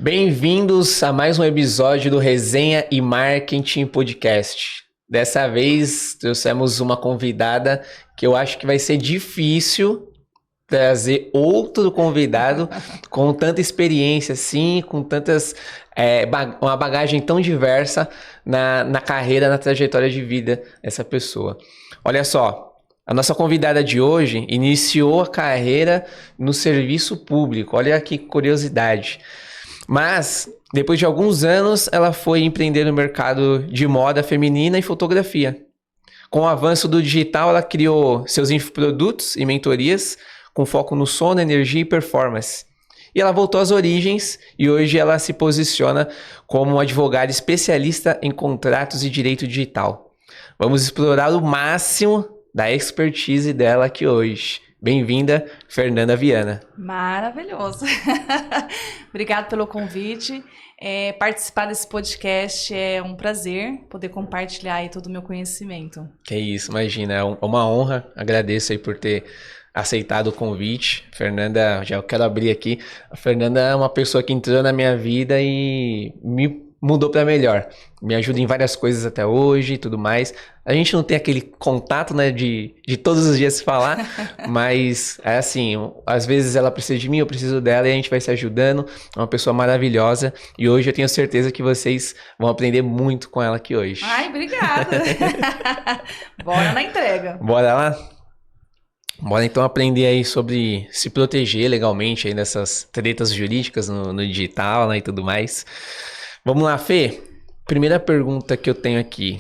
Bem-vindos a mais um episódio do Resenha e Marketing Podcast. Dessa vez trouxemos uma convidada que eu acho que vai ser difícil trazer outro convidado com tanta experiência assim, com tantas uma bagagem tão diversa na carreira, na trajetória de vida dessa pessoa. Olha só, a nossa convidada de hoje iniciou a carreira no serviço público. Olha que curiosidade. Mas, depois de alguns anos, ela foi empreender no mercado de moda feminina e fotografia. Com o avanço do digital, ela criou seus infoprodutos e mentorias com foco no sono, energia e performance. E ela voltou às origens e hoje ela se posiciona como uma advogada especialista em contratos e direito digital. Vamos explorar o máximo da expertise dela aqui hoje. Bem-vinda, Fernanda Viana. Maravilhoso. Obrigada pelo convite. Participar desse podcast é um prazer poder compartilhar aí todo o meu conhecimento. Que isso, imagina, é uma honra. Agradeço aí por ter aceitado o convite. Fernanda, já quero abrir aqui. A Fernanda é uma pessoa que entrou na minha vida e me mudou para melhor. Me ajuda em várias coisas até hoje e tudo mais. A gente não tem aquele contato, né, de todos os dias se falar, mas é assim, às vezes ela precisa de mim, eu preciso dela e a gente vai se ajudando. É uma pessoa maravilhosa e hoje eu tenho certeza que vocês vão aprender muito com ela aqui hoje. Ai, obrigada. Bora na entrega. Bora lá? Bora então aprender aí sobre se proteger legalmente aí dessas tretas jurídicas no digital, né, e tudo mais. Vamos lá, Fê? Primeira pergunta que eu tenho aqui.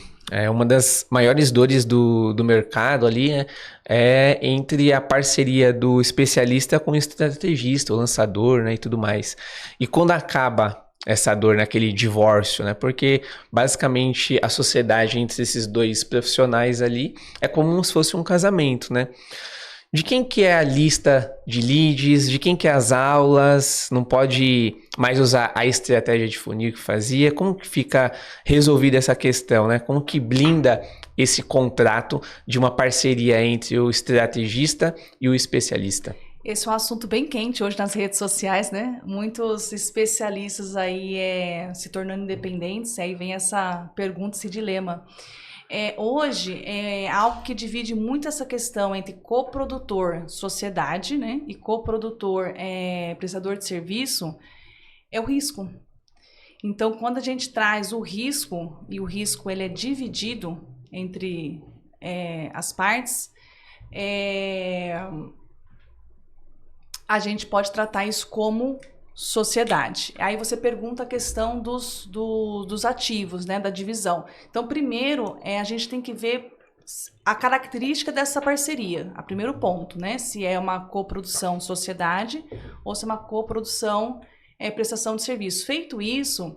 Uma das maiores dores do mercado ali, né, é entre a parceria do especialista com o estrategista, o lançador, né, e tudo mais. E quando acaba essa dor naquele divórcio, né? Porque basicamente a sociedade entre esses dois profissionais ali é como se fosse um casamento, né? De quem que é a lista de leads, de quem que é as aulas, não pode mais usar a estratégia de funil que fazia, como que fica resolvida essa questão, né? Como que blinda esse contrato de uma parceria entre o estrategista e o especialista? Esse é um assunto bem quente hoje nas redes sociais, né? Muitos especialistas aí se tornando independentes, aí vem essa pergunta, esse dilema. Hoje, algo que divide muito essa questão entre coprodutor, sociedade, né, e coprodutor, prestador de serviço, é o risco. Então, quando a gente traz o risco, e o risco ele é dividido entre as partes, a gente pode tratar isso como sociedade. Aí você pergunta a questão dos ativos, né, da divisão. Então, primeiro, a gente tem que ver a característica dessa parceria, a primeiro ponto, né, se é uma coprodução sociedade ou se é uma coprodução prestação de serviço. Feito isso,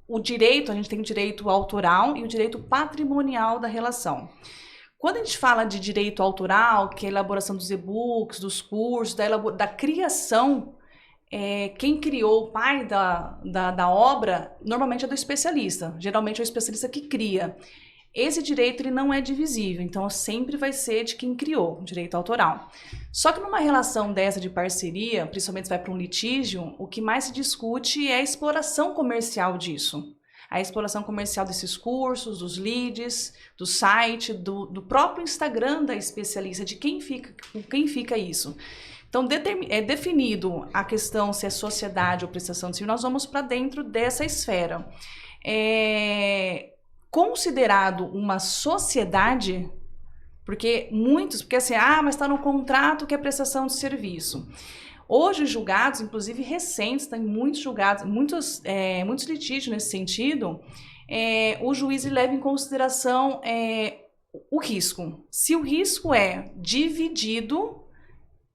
o direito, a gente tem o direito autoral e o direito patrimonial da relação. Quando a gente fala de direito autoral, que é a elaboração dos e-books, dos cursos, da criação, quem criou, o pai da obra, normalmente é do especialista. Geralmente é o especialista que cria. Esse direito ele não é divisível, então sempre vai ser de quem criou, o direito autoral. Só que numa relação dessa de parceria, principalmente se vai para um litígio, o que mais se discute é a exploração comercial disso. A exploração comercial desses cursos, dos leads, do site, do próprio Instagram da especialista, de quem fica isso. Então, é definido a questão se é sociedade ou prestação de serviço, nós vamos para dentro dessa esfera. Considerado uma sociedade, porque assim, mas está no contrato que é prestação de serviço. Hoje, julgados, inclusive recentes, tem muitos julgados, muitos litígios nesse sentido, o juiz leva em consideração o risco. Se o risco é dividido,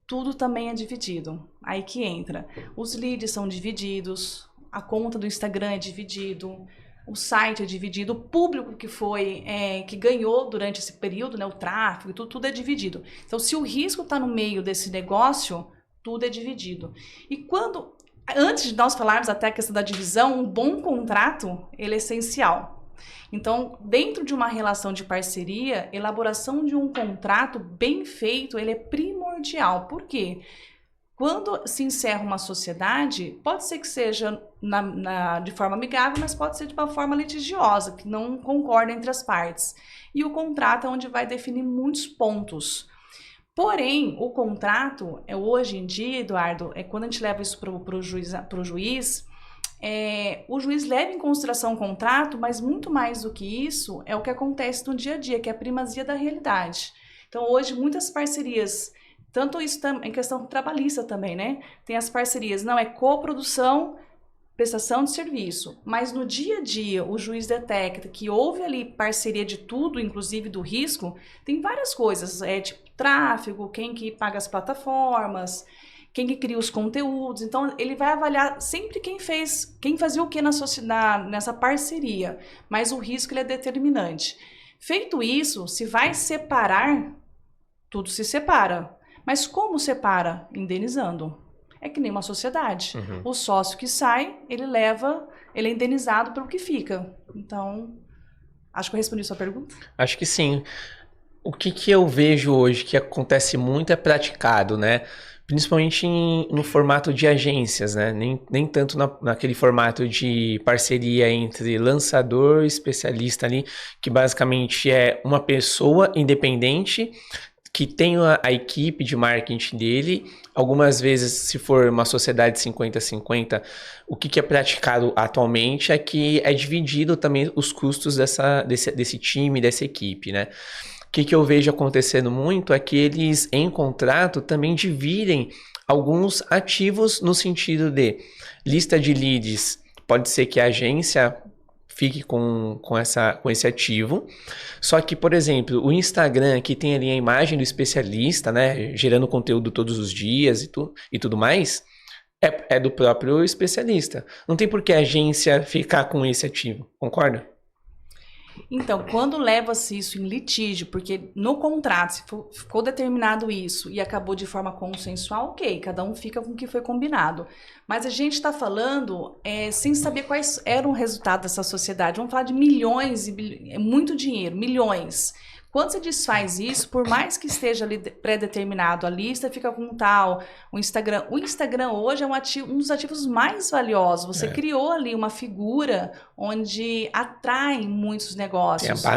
tudo também é dividido. Aí que entra. Os leads são divididos, a conta do Instagram é dividido, o site é dividido, o público que ganhou durante esse período, né, o tráfego, tudo é dividido. Então, se o risco está no meio desse negócio, tudo é dividido. E antes de nós falarmos até a questão da divisão, um bom contrato, ele é essencial. Então, dentro de uma relação de parceria, elaboração de um contrato bem feito, ele é primordial. Por quê? Quando se encerra uma sociedade, pode ser que seja de forma amigável, mas pode ser de uma forma litigiosa, que não concorda entre as partes. E o contrato é onde vai definir muitos pontos. Porém, o contrato, hoje em dia, Eduardo, quando a gente leva isso para o juiz, o juiz leva em consideração o contrato, mas muito mais do que isso é o que acontece no dia a dia, que é a primazia da realidade. Então, hoje, muitas parcerias, tanto isso em questão trabalhista também, né? Tem as parcerias, não é coprodução, prestação de serviço, mas no dia a dia o juiz detecta que houve ali parceria de tudo, inclusive do risco, tem várias coisas, tipo tráfego, quem que paga as plataformas, quem que cria os conteúdos, então ele vai avaliar sempre quem fazia o que nessa parceria, mas o risco ele é determinante. Feito isso, se vai separar, tudo se separa, mas como separa? Indenizando. É que nem uma sociedade. O sócio que sai, ele é indenizado pelo que fica. Então, acho que eu respondi a sua pergunta. Acho que sim. O que eu vejo hoje que acontece muito é praticado, né? Principalmente no formato de agências, né? Nem tanto naquele formato de parceria entre lançador e especialista ali, que basicamente é uma pessoa independente que tem a equipe de marketing dele. Algumas vezes, se for uma sociedade 50-50, o que é praticado atualmente é que é dividido também os custos desse time, dessa equipe, né? O que eu vejo acontecendo muito é que eles, em contrato, também dividem alguns ativos no sentido de lista de leads. Pode ser que a agência fique com esse ativo. Só que, por exemplo, o Instagram, que tem ali a imagem do especialista, né, gerando conteúdo todos os dias e tudo mais, é do próprio especialista. Não tem por que a agência ficar com esse ativo, concorda? Então, quando leva-se isso em litígio, porque no contrato se ficou determinado isso e acabou de forma consensual, ok, cada um fica com o que foi combinado. Mas a gente está falando sem saber quais eram o resultado dessa sociedade. Vamos falar de milhões, é muito dinheiro, milhões. Quando você desfaz isso, por mais que esteja ali pré-determinado, a lista fica com tal, o Instagram hoje é um dos ativos mais valiosos. Você criou ali uma figura onde atrai muitos negócios. É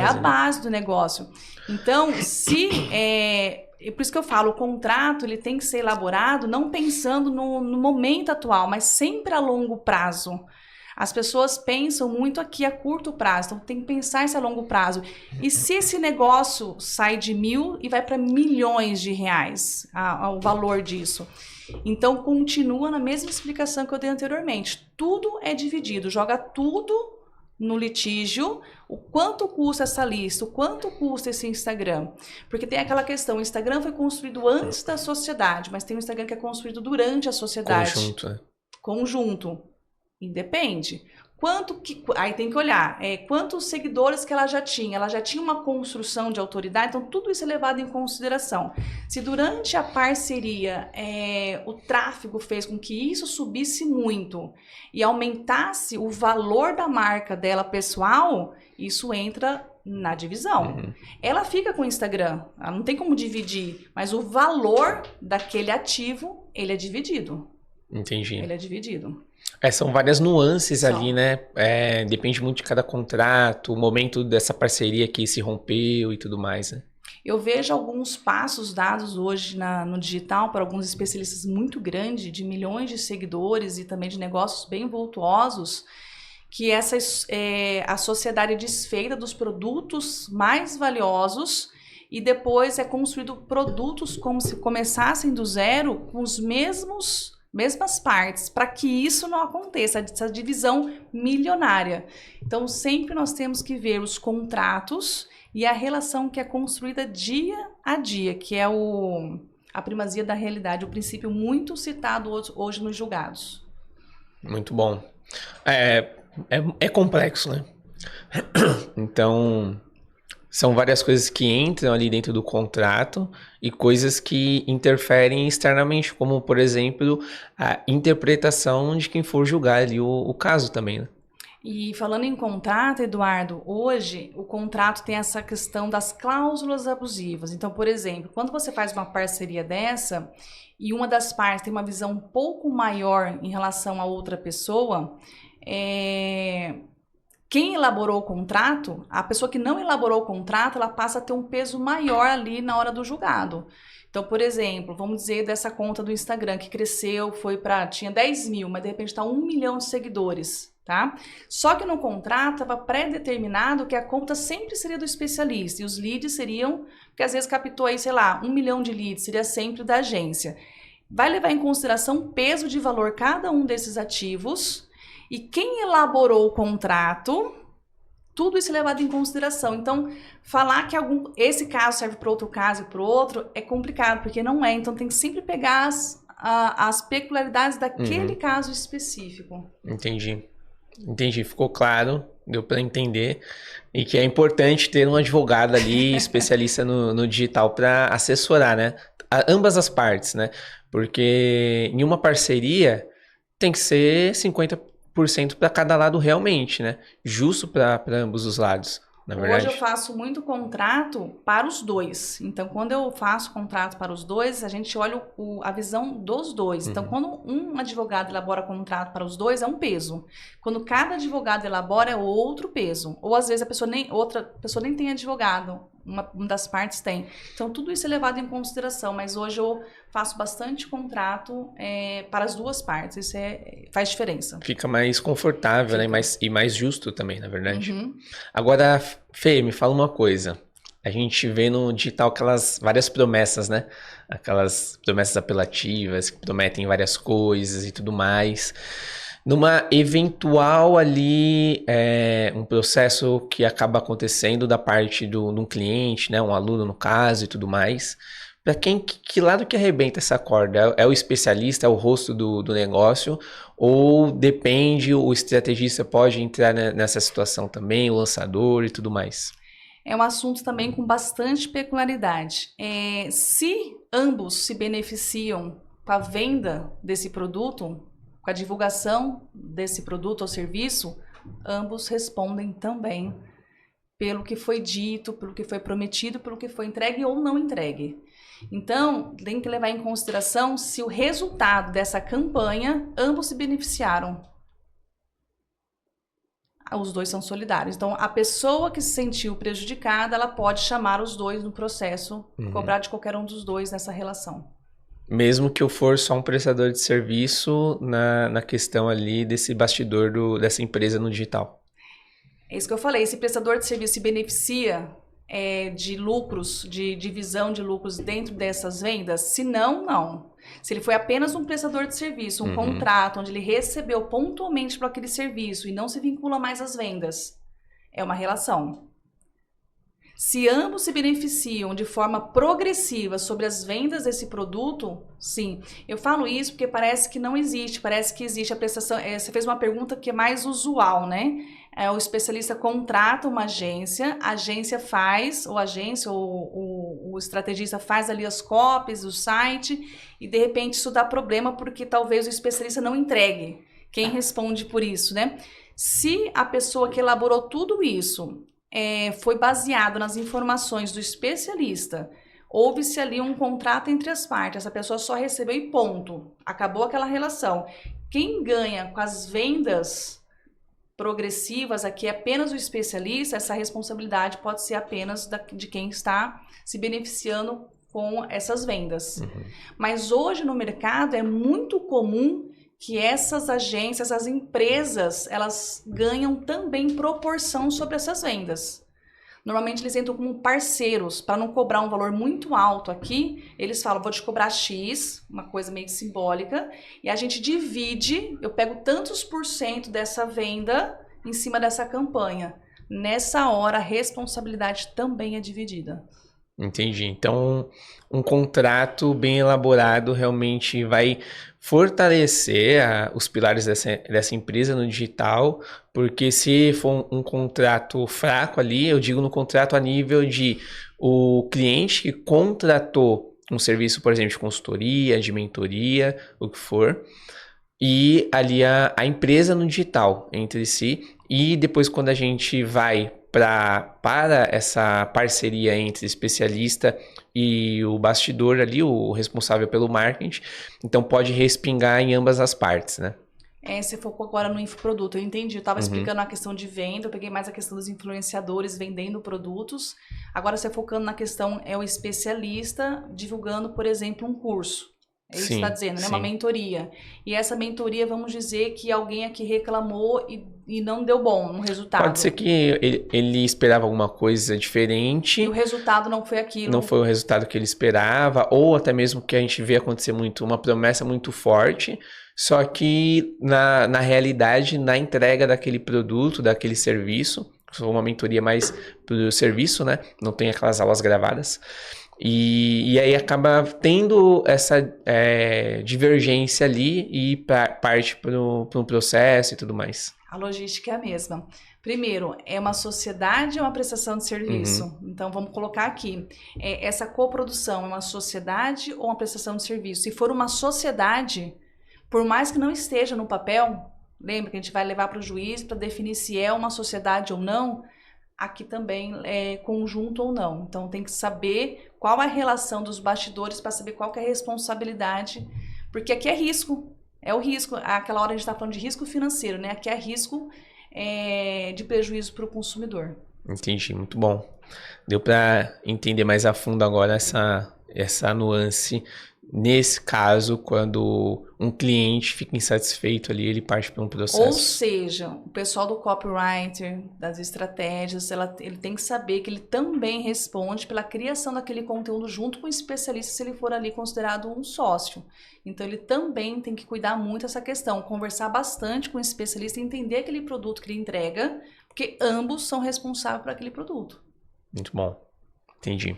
a base do negócio. Então, por isso que eu falo, o contrato ele tem que ser elaborado não pensando no momento atual, mas sempre a longo prazo. As pessoas pensam muito aqui a curto prazo, então tem que pensar isso a longo prazo. E se esse negócio sai de 1.000 e vai para milhões de reais, o valor disso? Então, continua na mesma explicação que eu dei anteriormente. Tudo é dividido, joga tudo no litígio, o quanto custa essa lista, o quanto custa esse Instagram. Porque tem aquela questão, o Instagram foi construído antes da sociedade, mas tem o Instagram que é construído durante a sociedade. Conjunto. Independe. Aí tem que olhar, quantos seguidores que ela já tinha? Ela já tinha uma construção de autoridade, então tudo isso é levado em consideração. Se durante a parceria o tráfego fez com que isso subisse muito e aumentasse o valor da marca dela pessoal, isso entra na divisão. Ela fica com o Instagram, ela não tem como dividir, mas o valor daquele ativo, ele é dividido. Entendi. Ele é dividido. São várias nuances ali, né? Depende muito de cada contrato, o momento dessa parceria que se rompeu e tudo mais, né? Eu vejo alguns passos dados hoje no digital para alguns especialistas muito grandes, de milhões de seguidores e também de negócios bem vultuosos, que a sociedade desfeita dos produtos mais valiosos e depois é construído produtos como se começassem do zero com os mesmas partes, para que isso não aconteça, essa divisão milionária. Então, sempre nós temos que ver os contratos e a relação que é construída dia a dia, que é a primazia da realidade, o princípio muito citado hoje nos julgados. Muito bom. É complexo, né? Então, são várias coisas que entram ali dentro do contrato e coisas que interferem externamente, como, por exemplo, a interpretação de quem for julgar ali o caso também, né? E falando em contrato, Eduardo, hoje o contrato tem essa questão das cláusulas abusivas. Então, por exemplo, quando você faz uma parceria dessa e uma das partes tem uma visão um pouco maior em relação a outra pessoa, quem elaborou o contrato, a pessoa que não elaborou o contrato, ela passa a ter um peso maior ali na hora do julgado. Então, por exemplo, vamos dizer dessa conta do Instagram que cresceu, tinha 10 mil, mas de repente está 1 milhão de seguidores, tá? Só que no contrato estava pré-determinado que a conta sempre seria do especialista e os leads seriam, porque às vezes captou aí, sei lá, 1 milhão de leads, seria sempre da agência. Vai levar em consideração o peso de valor cada um desses ativos e quem elaborou o contrato, tudo isso é levado em consideração. Então, falar que esse caso serve para outro caso e para outro é complicado, porque não é. Então, tem que sempre pegar as peculiaridades daquele caso específico. Entendi, ficou claro, deu para entender. E que é importante ter um advogado ali, especialista no digital, para assessorar, né? Ambas as partes, né? Porque em uma parceria tem que ser 50% para cada lado realmente, né? Justo para ambos os lados, na verdade. Hoje eu faço muito contrato para os dois. Então, quando eu faço contrato para os dois, a gente olha a visão dos dois. Então, quando um advogado elabora contrato para os dois, é um peso. Quando cada advogado elabora, é outro peso. Ou, às vezes, outra pessoa nem tem advogado. Uma das partes tem. Então, tudo isso é levado em consideração. Mas hoje eu faço bastante contrato para as duas partes. Isso faz diferença. Fica mais confortável, né? E mais justo também, na verdade. Agora, Fê, me fala uma coisa. A gente vê no digital aquelas várias promessas, né? Aquelas promessas apelativas que prometem várias coisas e tudo mais. Numa eventual ali, um processo que acaba acontecendo da parte de um cliente, né? Um aluno no caso e tudo mais. Para que lado que arrebenta essa corda? É o especialista, é o rosto do negócio? Ou depende, o estrategista pode entrar nessa situação também, o lançador e tudo mais? É um assunto também com bastante peculiaridade. Se ambos se beneficiam com a venda desse produto, com a divulgação desse produto ou serviço, ambos respondem também pelo que foi dito, pelo que foi prometido, pelo que foi entregue ou não entregue. Então, tem que levar em consideração se o resultado dessa campanha, ambos se beneficiaram. Os dois são solidários. Então, a pessoa que se sentiu prejudicada, ela pode chamar os dois no processo, cobrar de qualquer um dos dois nessa relação. Mesmo que eu for só um prestador de serviço na questão ali desse bastidor dessa empresa no digital. É isso que eu falei. Esse prestador de serviço se beneficia de lucros, de divisão de lucros dentro dessas vendas? Se não, não. Se ele foi apenas um prestador de serviço, um contrato onde ele recebeu pontualmente por aquele serviço e não se vincula mais às vendas, é uma relação. Se ambos se beneficiam de forma progressiva sobre as vendas desse produto, sim. Eu falo isso porque parece que não existe, parece que existe a prestação. Você fez uma pergunta que é mais usual, né? O especialista contrata uma agência, a agência faz, ou a agência, ou o estrategista faz ali as copies do site, e de repente isso dá problema porque talvez o especialista não entregue. Quem responde por isso, né? Se a pessoa que elaborou tudo isso foi baseado nas informações do especialista, houve-se ali um contrato entre as partes, essa pessoa só recebeu e ponto, acabou aquela relação. Quem ganha com as vendas progressivas aqui é apenas o especialista, essa responsabilidade pode ser apenas de quem está se beneficiando com essas vendas. Mas hoje no mercado é muito comum que essas agências, as empresas, elas ganham também proporção sobre essas vendas. Normalmente eles entram como parceiros, para não cobrar um valor muito alto aqui, eles falam, vou te cobrar X, uma coisa meio simbólica, e a gente divide, eu pego tantos % dessa venda em cima dessa campanha. Nessa hora, a responsabilidade também é dividida. Entendi. Então, um contrato bem elaborado realmente vai fortalecer os pilares dessa empresa no digital, porque se for um contrato fraco ali, eu digo no contrato a nível de o cliente que contratou um serviço, por exemplo, de consultoria, de mentoria, o que for, e ali a empresa no digital entre si, E depois, quando a gente vai para essa parceria entre especialista e o bastidor ali, o responsável pelo marketing, então pode respingar em ambas as partes, né? Você focou agora no infoproduto, eu entendi. Eu estava Uhum. explicando a questão de venda, eu peguei mais a questão dos influenciadores vendendo produtos. Agora você focando na questão, o especialista divulgando, por exemplo, um curso. É isso que você está dizendo, né? Uma mentoria. E essa mentoria, vamos dizer que alguém aqui reclamou e não deu bom no resultado. Pode ser que ele esperava alguma coisa diferente. E o resultado não foi aquilo. Não foi o resultado que ele esperava, ou até mesmo que a gente vê acontecer muito, uma promessa muito forte, só que na realidade, na entrega daquele produto, daquele serviço, foi uma mentoria mais pro serviço, né? Não tem aquelas aulas gravadas. E aí acaba tendo essa divergência ali e parte para um processo e tudo mais. A logística é a mesma. Primeiro, é uma sociedade ou uma prestação de serviço? Uhum. Então, vamos colocar aqui. Essa coprodução é uma sociedade ou uma prestação de serviço? Se for uma sociedade, por mais que não esteja no papel, lembra que a gente vai levar para o juiz para definir se é uma sociedade ou não, aqui também é conjunto ou não. Então, tem que saber qual a relação dos bastidores para saber qual que é a responsabilidade, porque aqui é risco. É o risco, aquela hora a gente está falando de risco financeiro, né? Aqui é risco de prejuízo para o consumidor. Entendi, muito bom. Deu para entender mais a fundo agora essa nuance. Nesse caso, quando um cliente fica insatisfeito ali, ele parte para um processo. Ou seja, o pessoal do copywriter, das estratégias, ele tem que saber que ele também responde pela criação daquele conteúdo junto com o especialista, se ele for ali considerado um sócio. Então, ele também tem que cuidar muito dessa questão, conversar bastante com o especialista, entender aquele produto que ele entrega, porque ambos são responsáveis por aquele produto. Muito bom. Entendi.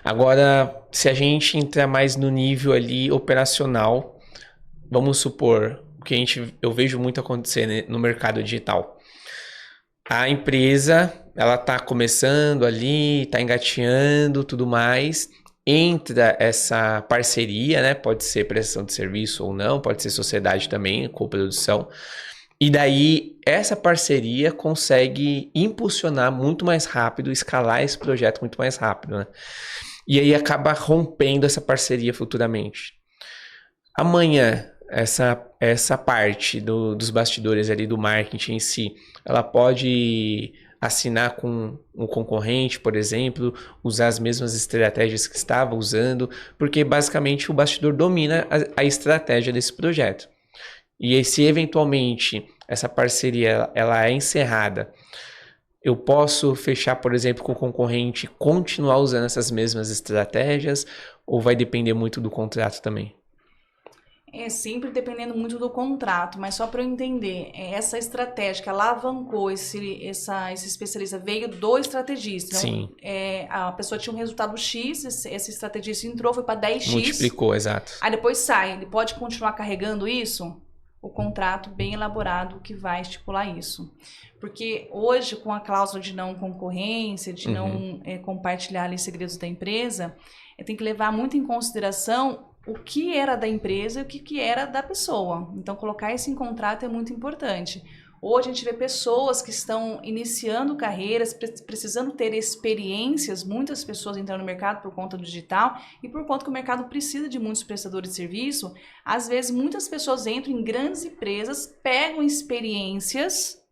Agora, se a gente entrar mais no nível ali operacional, vamos supor, o que eu vejo muito acontecer, né, no mercado digital. A empresa, ela está começando ali, está engateando, tudo mais. Entra essa parceria, né? Pode ser prestação de serviço ou não, pode ser sociedade também, coprodução. E daí, essa parceria consegue impulsionar muito mais rápido, escalar esse projeto muito mais rápido, né? E aí acaba rompendo essa parceria futuramente. Amanhã, essa parte dos bastidores ali do marketing em si, ela pode assinar com um concorrente, por exemplo, usar as mesmas estratégias que estava usando, porque basicamente o bastidor domina a estratégia desse projeto. E aí, se eventualmente essa parceria ela é encerrada, eu posso fechar, por exemplo, com o concorrente, continuar usando essas mesmas estratégias, ou vai depender muito do contrato também? É sempre dependendo muito do contrato, mas só para eu entender, essa estratégia que alavancou esse especialista veio do estrategista. Sim. A pessoa tinha um resultado X, esse estrategista entrou, foi para 10X. Multiplicou, exato. Aí depois sai, ele pode continuar carregando isso? O contrato bem elaborado que vai estipular isso. Porque hoje, com a cláusula de não concorrência, de não compartilhar ali segredos da empresa, tem que levar muito em consideração o que era da empresa e o que era da pessoa. Então, colocar isso em contrato é muito importante. Hoje, a gente vê pessoas que estão iniciando carreiras, precisando ter experiências, muitas pessoas entrando no mercado por conta do digital e por conta que o mercado precisa de muitos prestadores de serviço. Às vezes, muitas pessoas entram em grandes empresas, pegam experiências,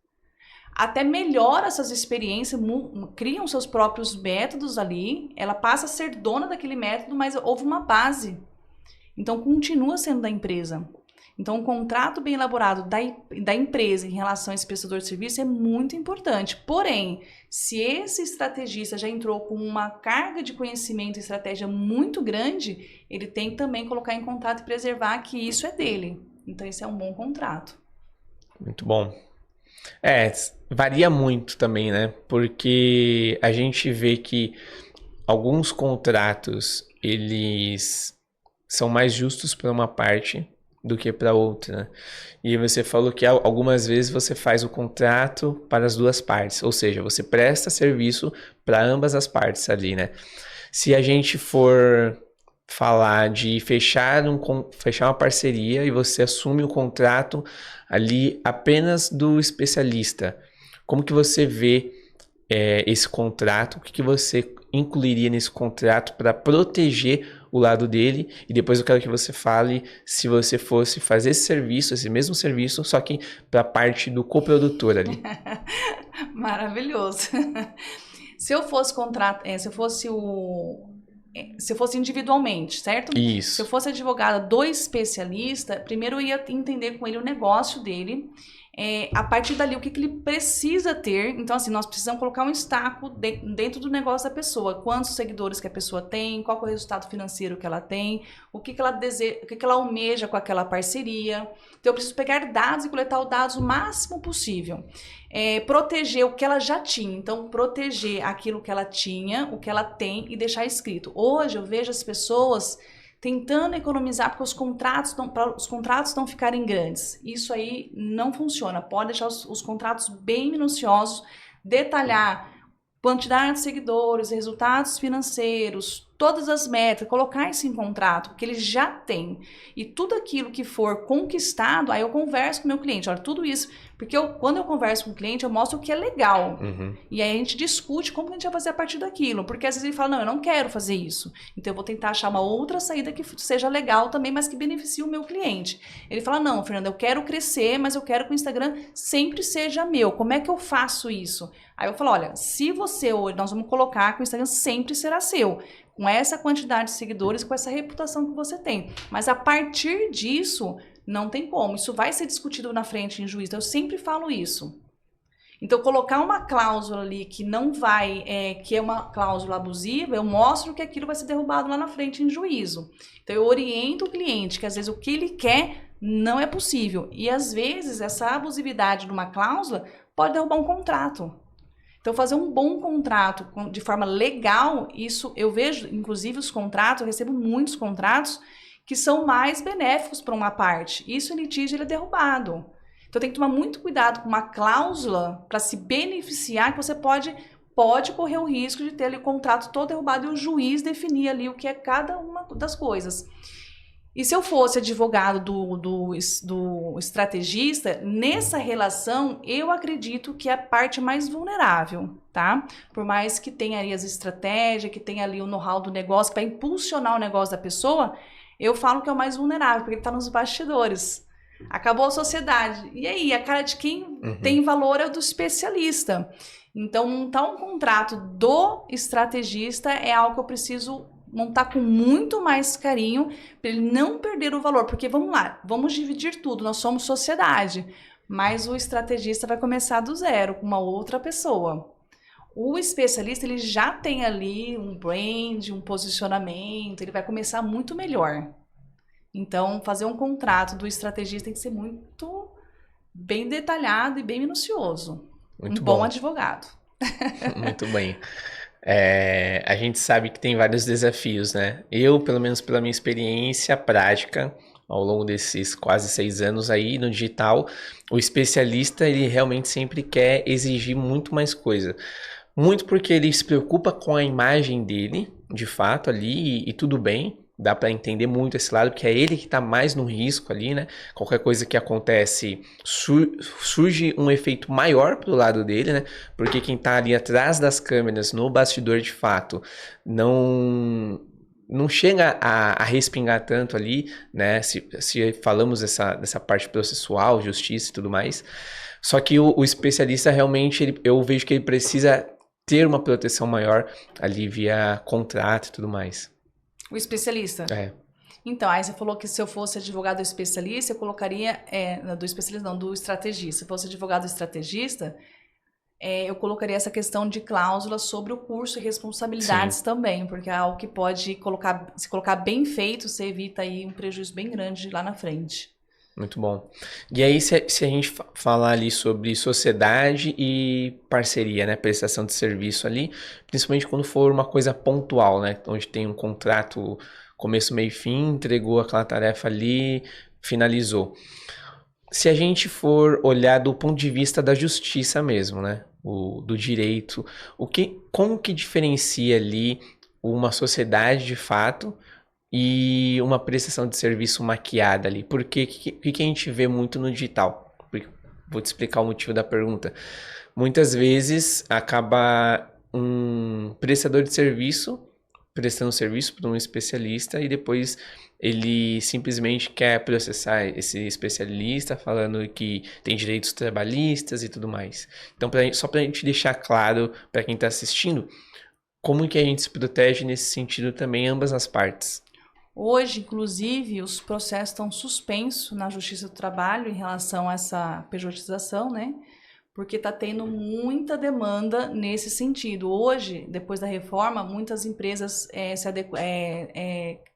até melhora essas experiências, criam seus próprios métodos ali, ela passa a ser dona daquele método, mas houve uma base. Então, continua sendo da empresa. Então, um contrato bem elaborado da empresa em relação a esse prestador de serviço é muito importante. Porém, se esse estrategista já entrou com uma carga de conhecimento e estratégia muito grande, ele tem que também colocar em contrato e preservar que isso é dele. Então, esse é um bom contrato. Muito bom. Varia muito também, né? Porque a gente vê que alguns contratos, eles são mais justos para uma parte do que para outra, né? E você falou que algumas vezes você faz o contrato para as duas partes, ou seja, você presta serviço para ambas as partes ali, né? Se a gente for falar de fechar uma parceria e você assume o contrato ali apenas do especialista, Como que você vê esse contrato? O que você incluiria nesse contrato para proteger o lado dele? E depois eu quero que você fale se você fosse fazer esse serviço, esse mesmo serviço, só que para a parte do coprodutor ali. Maravilhoso. Se eu fosse se eu fosse individualmente, certo? Se eu Isso. fosse advogada do especialista, primeiro eu ia entender com ele o negócio dele. A partir dali, o que ele precisa ter. Então, assim, nós precisamos colocar um destaque dentro do negócio da pessoa. Quantos seguidores que a pessoa tem, qual é o resultado financeiro que ela tem, o que ela deseja, o que ela almeja com aquela parceria. Então, eu preciso pegar dados e coletar os dados o máximo possível. Proteger o que ela já tinha. Então, proteger aquilo que ela tinha, o que ela tem e deixar escrito. Hoje, eu vejo as pessoas tentando economizar porque os contratos não ficarem grandes. Isso aí não funciona. Pode deixar os contratos bem minuciosos, detalhar quantidade de seguidores, resultados financeiros, todas as metas, colocar isso em contrato, porque ele já tem. E tudo aquilo que for conquistado, aí eu converso com o meu cliente. Olha, tudo isso, porque quando eu converso com o cliente, eu mostro o que é legal. Uhum. E aí a gente discute como a gente vai fazer a partir daquilo. Porque às vezes ele fala, não, eu não quero fazer isso. Então eu vou tentar achar uma outra saída que seja legal também, mas que beneficie o meu cliente. Ele fala, não, Fernanda, eu quero crescer, mas eu quero que o Instagram sempre seja meu. Como é que eu faço isso? Aí eu falo, olha, se você hoje, nós vamos colocar que o Instagram sempre será seu, com essa quantidade de seguidores, com essa reputação que você tem. Mas a partir disso, não tem como. Isso vai ser discutido na frente em juízo. Eu sempre falo isso. Então, colocar uma cláusula ali que não vai, que é uma cláusula abusiva, eu mostro que aquilo vai ser derrubado lá na frente em juízo. Então, eu oriento o cliente que às vezes o que ele quer não é possível. E às vezes essa abusividade de uma cláusula pode derrubar um contrato. Então, fazer um bom contrato de forma legal, isso eu vejo, inclusive os contratos, eu recebo muitos contratos que são mais benéficos para uma parte. Isso em litígio ele é derrubado. Então, tem que tomar muito cuidado com uma cláusula para se beneficiar, que você pode correr o risco de ter ali o contrato todo derrubado e o juiz definir ali o que é cada uma das coisas. E se eu fosse advogado do estrategista, nessa relação, eu acredito que é a parte mais vulnerável, tá? Por mais que tenha ali as estratégias, que tenha ali o know-how do negócio, para impulsionar o negócio da pessoa, eu falo que é o mais vulnerável, porque ele está nos bastidores. Acabou a sociedade. E aí, a cara de quem tem valor é o do especialista. Então, montar um contrato do estrategista é algo que eu preciso montar com muito mais carinho para ele não perder o valor, porque vamos lá, vamos dividir tudo, nós somos sociedade, mas o estrategista vai começar do zero com uma outra pessoa. O especialista, ele já tem ali um brand, um posicionamento, ele vai começar muito melhor. Então, fazer um contrato do estrategista tem que ser muito bem detalhado e bem minucioso. Muito Um bom bom. advogado. Muito bem. A gente sabe que tem vários desafios, né? Eu, pelo menos pela minha experiência prática, ao longo desses quase 6 anos aí no digital, o especialista, ele realmente sempre quer exigir muito mais coisa. Muito porque ele se preocupa com a imagem dele, de fato, ali, e tudo bem. Dá para entender muito esse lado, porque é ele que está mais no risco ali, né? Qualquer coisa que acontece, surge um efeito maior pro lado dele, né? Porque quem está ali atrás das câmeras, no bastidor de fato, não chega a respingar tanto ali, né? Se falamos dessa parte processual, justiça e tudo mais. Só que o especialista realmente, eu vejo que ele precisa ter uma proteção maior ali via contrato e tudo mais. O especialista? Então, aí você falou que se eu fosse advogado especialista, eu colocaria, do especialista não, do estrategista. Se eu fosse advogado estrategista, eu colocaria essa questão de cláusula sobre o curso e responsabilidades também, porque é algo que pode se colocar bem feito, você evita aí um prejuízo bem grande lá na frente. Muito bom. E aí, se a gente falar ali sobre sociedade e parceria, né? Prestação de serviço ali, principalmente quando for uma coisa pontual, né? Onde tem um contrato começo, meio e fim, entregou aquela tarefa ali, finalizou. Se a gente for olhar do ponto de vista da justiça mesmo, né? Do direito, como que diferencia ali uma sociedade de fato e uma prestação de serviço maquiada ali? Porque o que a gente vê muito no digital? Porque Vou te explicar o motivo da pergunta. Muitas vezes acaba um prestador de serviço prestando serviço para um especialista e depois ele simplesmente quer processar esse especialista falando que tem direitos trabalhistas e tudo mais. Então, só para a gente deixar claro para quem está assistindo, como que a gente se protege nesse sentido também, ambas as partes? Hoje, inclusive, os processos estão suspensos na Justiça do Trabalho em relação a essa pejotização, né? Porque está tendo muita demanda nesse sentido. Hoje, depois da reforma, muitas empresas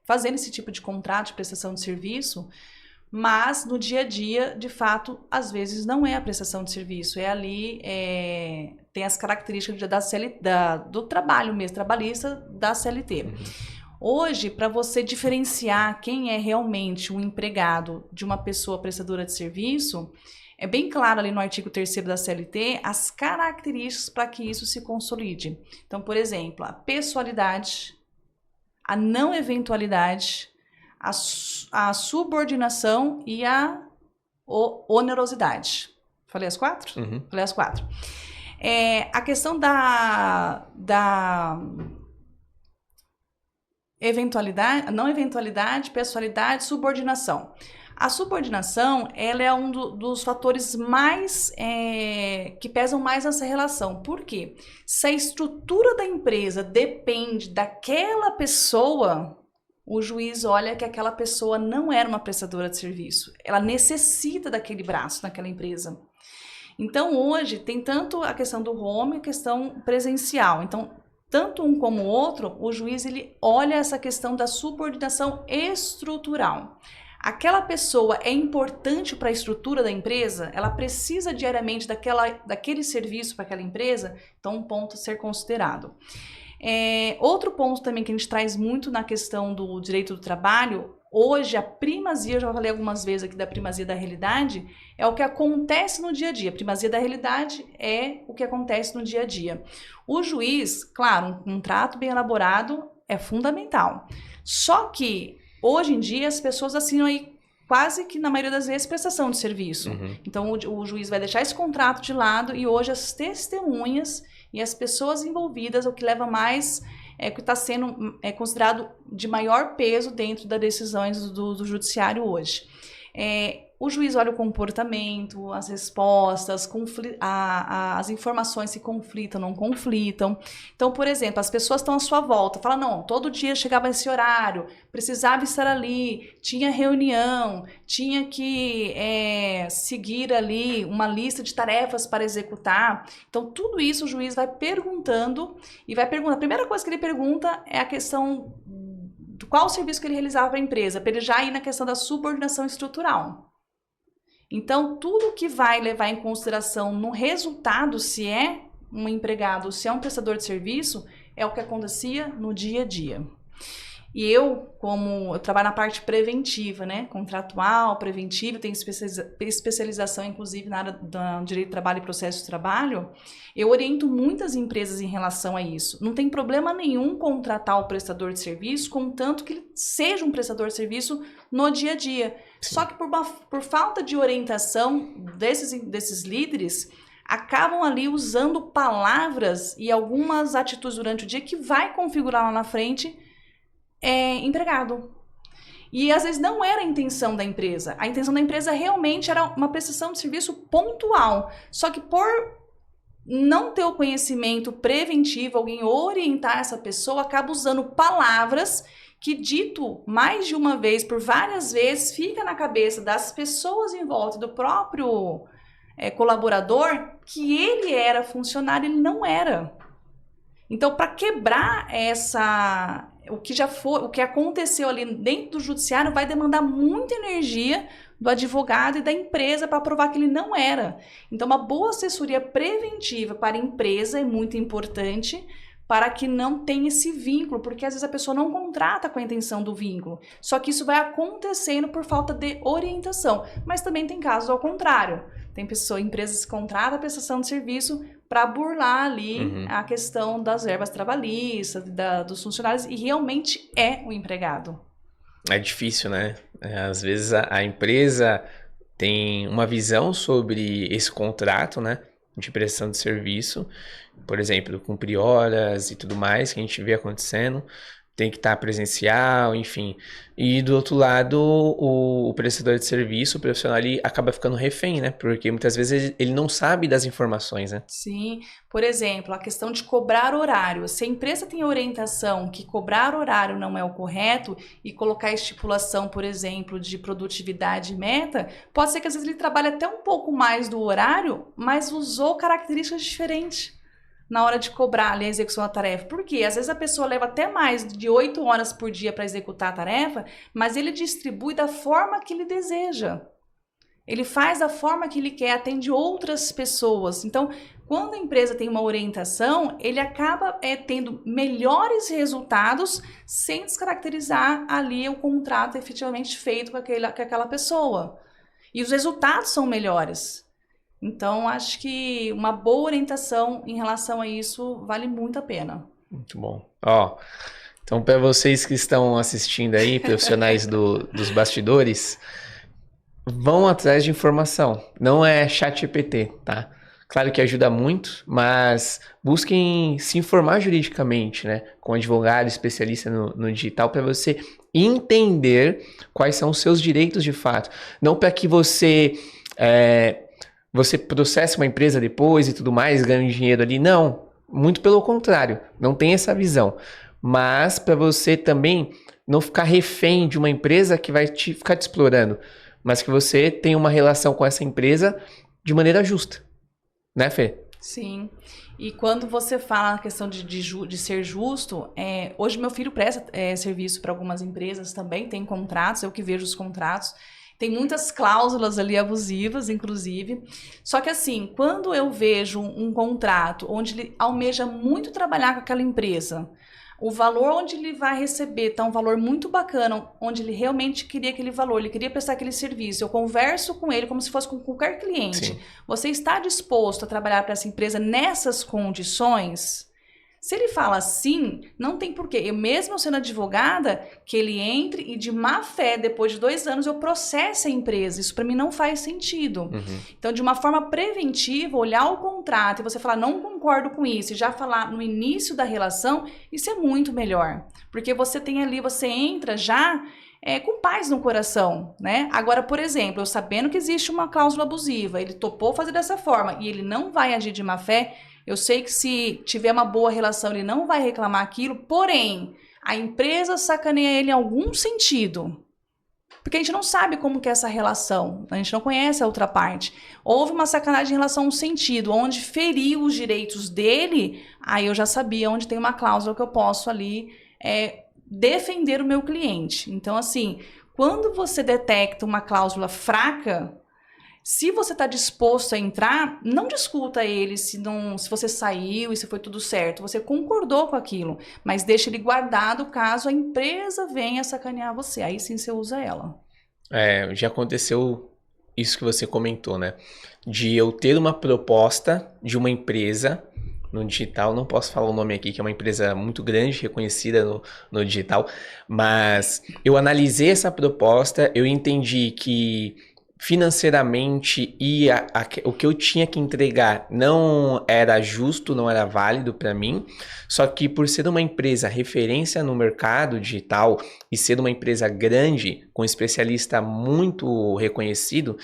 fazendo esse tipo de contrato de prestação de serviço, mas no dia a dia, de fato, às vezes não é a prestação de serviço, é ali, tem as características do trabalho mesmo, trabalhista da CLT. Hoje, para você diferenciar quem é realmente um empregado de uma pessoa prestadora de serviço, é bem claro ali no artigo 3º da CLT as características para que isso se consolide. Então, por exemplo, a pessoalidade, a não eventualidade, a subordinação e a onerosidade. Falei as 4? Uhum. Falei as 4. A questão da eventualidade, não eventualidade, pessoalidade, subordinação. A subordinação, ela é um dos fatores mais que pesam mais nessa relação. Por quê? Se a estrutura da empresa depende daquela pessoa, o juiz olha que aquela pessoa não era uma prestadora de serviço. Ela necessita daquele braço naquela empresa. Então, hoje, tem tanto a questão do home e a questão presencial. Então, tanto um como o outro, o juiz ele olha essa questão da subordinação estrutural. Aquela pessoa é importante para a estrutura da empresa, ela precisa diariamente daquele serviço para aquela empresa, então um ponto a ser considerado. Outro ponto também que a gente traz muito na questão do direito do trabalho, hoje a primazia, eu já falei algumas vezes aqui da primazia da realidade, é o que acontece no dia a dia. A primazia da realidade é o que acontece no dia a dia. O juiz, claro, um contrato bem elaborado é fundamental. Só que hoje em dia as pessoas assinam aí quase que na maioria das vezes prestação de serviço. Uhum. Então o juiz vai deixar esse contrato de lado e hoje as testemunhas e as pessoas envolvidas, o que leva mais, que está sendo considerado de maior peso dentro das decisões do judiciário hoje. O juiz olha o comportamento, as respostas, as informações se conflitam, não conflitam. Então, por exemplo, as pessoas estão à sua volta, falam, não, todo dia chegava esse horário, precisava estar ali, tinha reunião, tinha que seguir ali uma lista de tarefas para executar. Então, tudo isso o juiz vai perguntando, a primeira coisa que ele pergunta é a questão de qual o serviço que ele realizava para a empresa, para ele já ir na questão da subordinação estrutural. Então, tudo que vai levar em consideração no resultado, se é um empregado, se é um prestador de serviço, é o que acontecia no dia a dia. E eu trabalho na parte preventiva, né? Contratual, preventiva, tenho especialização, inclusive, na área do direito do trabalho e processo de trabalho, eu oriento muitas empresas em relação a isso. Não tem problema nenhum contratar o prestador de serviço, contanto que ele seja um prestador de serviço no dia a dia. Sim. Só que por falta de orientação desses líderes, acabam ali usando palavras e algumas atitudes durante o dia que vai configurar lá na frente empregado. E às vezes não era a intenção da empresa. A intenção da empresa realmente era uma prestação de serviço pontual. Só que por não ter o conhecimento preventivo, alguém orientar essa pessoa, acaba usando palavras que, dito mais de uma vez, por várias vezes, fica na cabeça das pessoas em volta, do próprio colaborador, que ele era funcionário, ele não era. Então, para quebrar o que aconteceu ali dentro do judiciário, vai demandar muita energia do advogado e da empresa para provar que ele não era. Então, uma boa assessoria preventiva para a empresa é muito importante para que não tenha esse vínculo, porque às vezes a pessoa não contrata com a intenção do vínculo. Só que isso vai acontecendo por falta de orientação. Mas também tem casos ao contrário. Tem empresas que contratam a prestação de serviço para burlar ali a questão das verbas trabalhistas, dos funcionários, e realmente é o empregado. É difícil, né? Às vezes a empresa tem uma visão sobre esse contrato, né, de prestação de serviço, por exemplo, cumprir horas e tudo mais que a gente vê acontecendo, tem que estar presencial, enfim. E do outro lado, o prestador de serviço, o profissional, ele acaba ficando refém, né? Porque muitas vezes ele não sabe das informações, né? Sim, por exemplo, a questão de cobrar horário. Se a empresa tem orientação que cobrar horário não é o correto e colocar estipulação, por exemplo, de produtividade e meta, pode ser que às vezes ele trabalhe até um pouco mais do horário, mas usou características diferentes na hora de cobrar ali a execução da tarefa. Por quê? Às vezes a pessoa leva até mais de 8 horas por dia para executar a tarefa, mas ele distribui da forma que ele deseja. Ele faz da forma que ele quer, atende outras pessoas. Então, quando a empresa tem uma orientação, ele acaba tendo melhores resultados sem descaracterizar ali o contrato efetivamente feito com aquela pessoa. E os resultados são melhores. Então, acho que uma boa orientação em relação a isso vale muito a pena. Muito bom. Ó, então para vocês que estão assistindo aí, profissionais dos bastidores, vão atrás de informação. Não é ChatGPT, tá? Claro que ajuda muito, mas busquem se informar juridicamente, né? Com advogado, especialista no digital, para você entender quais são os seus direitos de fato. Não para que você processa uma empresa depois e tudo mais, ganha dinheiro ali. Não, muito pelo contrário, não tem essa visão. Mas para você também não ficar refém de uma empresa que vai ficar te explorando, mas que você tenha uma relação com essa empresa de maneira justa. Né, Fê? Sim. E quando você fala a questão de ser justo, hoje meu filho presta serviço para algumas empresas também, tem contratos, eu que vejo os contratos. Tem muitas cláusulas ali abusivas, inclusive. Só que assim, quando eu vejo um contrato onde ele almeja muito trabalhar com aquela empresa, o valor onde ele vai receber tá um valor muito bacana, onde ele realmente queria aquele valor, ele queria prestar aquele serviço. Eu converso com ele como se fosse com qualquer cliente. Sim. Você está disposto a trabalhar para essa empresa nessas condições? Se ele fala sim, não tem porquê. Eu mesmo sendo advogada, que ele entre e de má fé, depois de 2 anos, eu processe a empresa. Isso para mim não faz sentido. Uhum. Então, de uma forma preventiva, olhar o contrato e você falar, não concordo com isso, e já falar no início da relação, isso é muito melhor. Porque você tem ali, você entra já com paz no coração, né? Agora, por exemplo, eu sabendo que existe uma cláusula abusiva, ele topou fazer dessa forma e ele não vai agir de má fé, eu sei que se tiver uma boa relação, ele não vai reclamar aquilo, porém, a empresa sacaneia ele em algum sentido. Porque a gente não sabe como que é essa relação, a gente não conhece a outra parte. Houve uma sacanagem em relação a um sentido, onde feriu os direitos dele, aí eu já sabia onde tem uma cláusula que eu posso ali defender o meu cliente. Então, assim, quando você detecta uma cláusula fraca, se você está disposto a entrar, não discuta ele se você saiu e se foi tudo certo. Você concordou com aquilo, mas deixa ele guardado caso a empresa venha sacanear você. Aí sim você usa ela. Já aconteceu isso que você comentou, né? De eu ter uma proposta de uma empresa no digital, não posso falar o nome aqui, que é uma empresa muito grande, reconhecida no digital, mas eu analisei essa proposta, eu entendi que financeiramente o que eu tinha que entregar não era justo, não era válido para mim, só que por ser uma empresa referência no mercado digital e ser uma empresa grande, com um especialista muito reconhecido,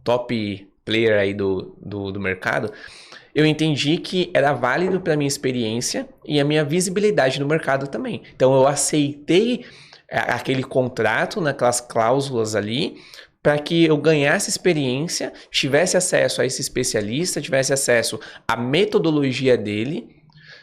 top player aí do mercado, eu entendi que era válido para minha experiência e a minha visibilidade no mercado também. Então eu aceitei aquele contrato, naquelas cláusulas ali, para que eu ganhasse experiência, tivesse acesso a esse especialista, tivesse acesso à metodologia dele,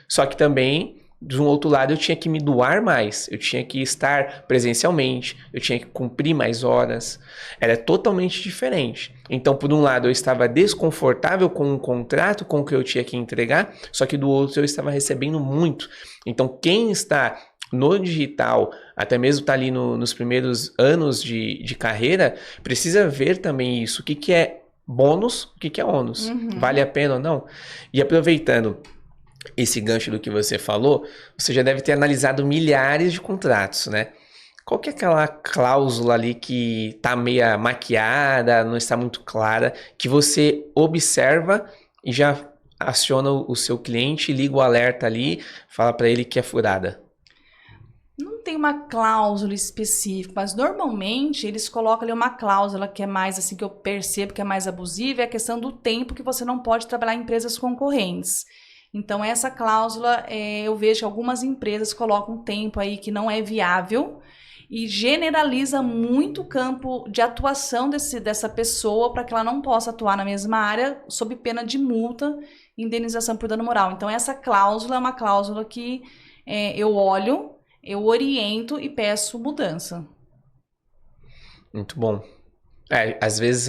só que também, de um outro lado, eu tinha que me doar mais, eu tinha que estar presencialmente, eu tinha que cumprir mais horas, era totalmente diferente. Então, por um lado, eu estava desconfortável com o contrato, com o que eu tinha que entregar, só que do outro eu estava recebendo muito. Então, quem está no digital, até mesmo tá ali nos primeiros anos de carreira, precisa ver também isso, o que é bônus, o que é ônus, vale a pena ou não. E aproveitando esse gancho do que você falou, você já deve ter analisado milhares de contratos, né? qual que é aquela cláusula ali que tá meia maquiada, não está muito clara, que você observa e já aciona o seu cliente, liga o alerta ali, fala para ele que é furada? Não tem uma cláusula específica, mas normalmente eles colocam ali uma cláusula que é mais assim, que eu percebo que é mais abusiva, é a questão do tempo que você não pode trabalhar em empresas concorrentes. Então, essa cláusula, eu vejo que algumas empresas colocam um tempo aí que não é viável e generaliza muito o campo de atuação dessa pessoa para que ela não possa atuar na mesma área sob pena de multa e indenização por dano moral. Então, essa cláusula é uma cláusula que eu olho, eu oriento e peço mudança. Muito bom. Às vezes,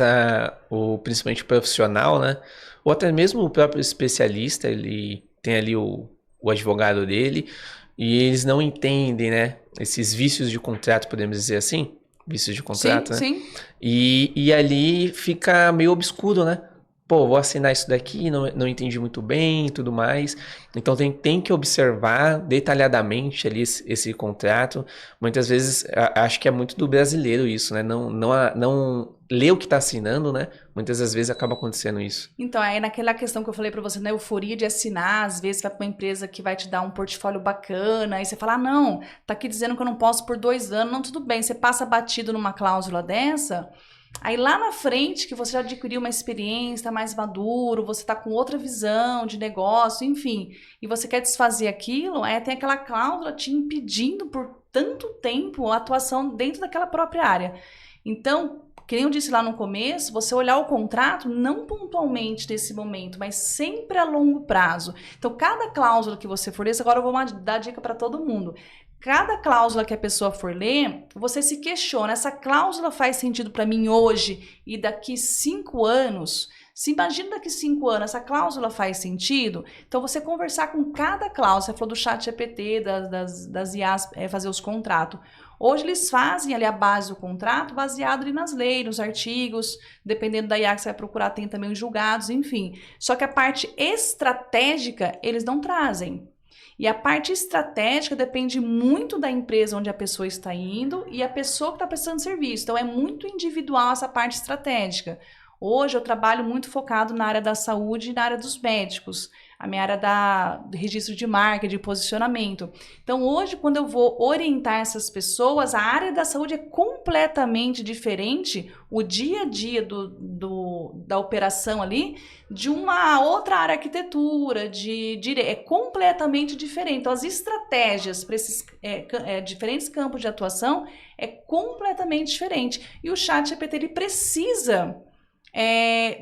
principalmente o profissional, né? Ou até mesmo o próprio especialista, ele tem ali o advogado dele, e eles não entendem, né? Esses vícios de contrato, podemos dizer assim? Vícios de contrato, Sim, né? sim. E ali fica meio obscuro, né? Pô, vou assinar isso daqui, não entendi muito bem e tudo mais. Então tem que observar detalhadamente ali esse contrato. Muitas vezes, acho que é muito do brasileiro isso, né? Não lê o que está assinando, né? Muitas das vezes acaba acontecendo isso. Então, aí naquela questão que eu falei pra você, na euforia de assinar, às vezes vai pra uma empresa que vai te dar um portfólio bacana, aí você fala, não, tá aqui dizendo que eu não posso por 2 anos, não, tudo bem, você passa batido numa cláusula dessa, aí lá na frente, que você já adquiriu uma experiência, tá mais maduro, você tá com outra visão de negócio, enfim, e você quer desfazer aquilo, aí tem aquela cláusula te impedindo por tanto tempo a atuação dentro daquela própria área. Então, que nem eu disse lá no começo, você olhar o contrato não pontualmente nesse momento, mas sempre a longo prazo. Então, cada cláusula que você for ler, agora eu vou dar dica para todo mundo. Cada cláusula que a pessoa for ler, você se questiona, essa cláusula faz sentido para mim hoje e daqui 5 anos? Se imagina daqui 5 anos, essa cláusula faz sentido? Então, você conversar com cada cláusula, você falou do chat GPT, das IAs, fazer os contratos. Hoje eles fazem ali a base do contrato baseado ali nas leis, nos artigos, dependendo da IA que você vai procurar, tem também os julgados, enfim. Só que a parte estratégica eles não trazem. E a parte estratégica depende muito da empresa onde a pessoa está indo e a pessoa que está prestando serviço. Então é muito individual essa parte estratégica. Hoje eu trabalho muito focado na área da saúde e na área dos médicos. A minha área do registro de marca, de posicionamento. Então, hoje, quando eu vou orientar essas pessoas, a área da saúde é completamente diferente, o dia a dia da operação ali, de uma outra área, arquitetura, de direito, é completamente diferente. Então, as estratégias para esses diferentes campos de atuação é completamente diferente. E o ChatGPT, ele precisa